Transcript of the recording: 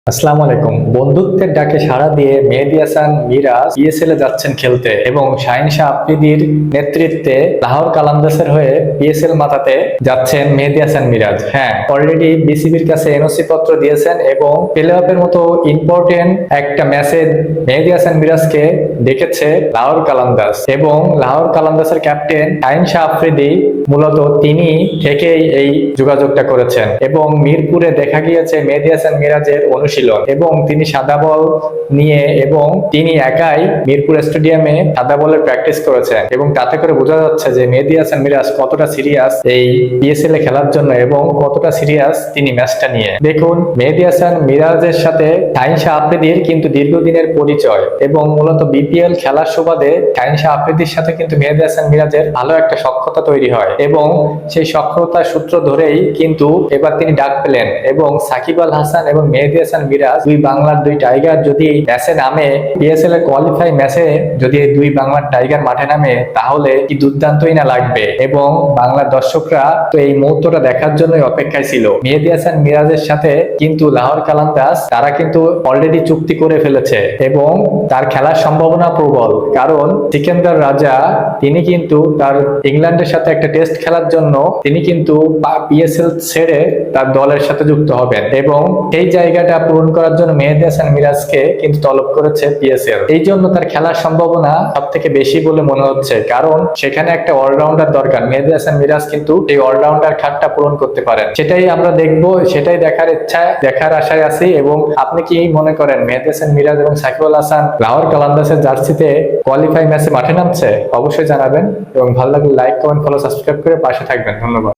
আসসালামু আলাইকুম। বন্ধুত্বের ডাকে সাড়া দিয়ে মেহেদী হাসান মিরাজ পিএসএল এ যাচ্ছেন খেলতে এবং শাহিন শাহ আফ্রিদির নেতৃত্বে লাহোর কালান্দার্সের হয়ে পিএসএল মাতাতে যাচ্ছেন মেহেদী হাসান মিরাজ। হ্যাঁ, অলরেডি বিসিবির কাছে এনওসি পত্র দিয়েছেন এবং প্লে অফের মতো ইম্পর্টেন্ট একটা ম্যাচে মেহেদী হাসান মিরাজকে ডেকেছে লাহোর কালান্দার্স এবং লাহোর কালান্দার্সের ক্যাপ্টেন শাহিন শাহ আফ্রিদি মূলত তিনি থেকেই এই যোগাযোগটা করেছেন এবং মিরপুরে দেখা গিয়েছে মেহেদী হাসান মিরাজের অনুশীলন এবং তিনি সাদা বল নিয়ে এবং তিনি একাই মিরপুর স্টেডিয়ামে সাদা বলের প্র্যাকটিস করেছেন এবং তাতে করে বোঝা যাচ্ছে যে মেহেদী হাসান মিরাজ কতটা সিরিয়াস এই পিএসএল এ খেলার জন্য এবং কতটা সিরিয়াস তিনি ম্যাচটা নিয়ে। দেখুন, মেহেদী হাসান মিরাজের সাথে শাহিন শাহ আফ্রিদির কিন্তু দীর্ঘদিনের পরিচয় এবং মূলত বিপিএল খেলার সুবাদে শাহিন শাহ আফ্রিদির সাথে কিন্তু মেহেদী হাসান মিরাজের ভালো একটা সখ্যতা তৈরি হয় এবং সেই সখ্যতার সূত্র ধরেই কিন্তু এবার তিনি ডাক পেলেন এবং সাকিব আল হাসান এবং মেহেদী হাসান মিরাজ দুই বাংলার দুই টাইগার যদি ম্যাচে নামে, পিএসএল এর কোয়ালিফাই ম্যাচে যদি দুই বাংলার টাইগার মাঠে নামে তাহলে কি দুর্দান্তই না লাগবে এবং বাংলার দর্শকরা তো এই মুহূর্তটা দেখার জন্যই অপেক্ষায় ছিল। মেহেদী হাসান মিরাজের সাথে কিন্তু লাহোর কালান্দার্স তারা কিন্তু অলরেডি চুক্তি করে ফেলেছে এবং তার খেলার সম্ভাবনা প্রবল, কারণ সিকান্দার রাজা তিনি কিন্তু তার ইংল্যান্ডের সাথে একটা টেস্ট খেলার জন্য তিনি কিন্তু পিএসএল ছেড়ে তার দলের সাথে যুক্ত হবেন এবং এই জায়গাটা পূরণ করার জন্য মেহেদী হাসান মিরাজকে কিন্তু তলব করেছে পিএসএল। এই জন্য তার খেলার সম্ভাবনা সব থেকে বেশি বলে মনে হচ্ছে, কারণ সেখানে একটা অলরাউন্ডার দরকার। মেহেদী হাসান মিরাজ কিন্তু এই অলরাউন্ডার খাতটা পূরণ করতে পারেন, সেটাই আমরা দেখবো, সেটাই দেখার ইচ্ছা, দেখার আশায় আছি। এবং আপনি কি মনে করেন মেহেদী হাসান মিরাজ এবং সাকিব আল হাসান লাহোর কালান্দার্সের জার্সিতে কোয়ালিফাই ম্যাচে মাঠে নামছে? অবশ্যই জানাবেন এবং ভালো লাগলে লাইক, কমেন্ট, ফলো, সাবস্ক্রাইব করে পাশে থাকবেন। ধন্যবাদ।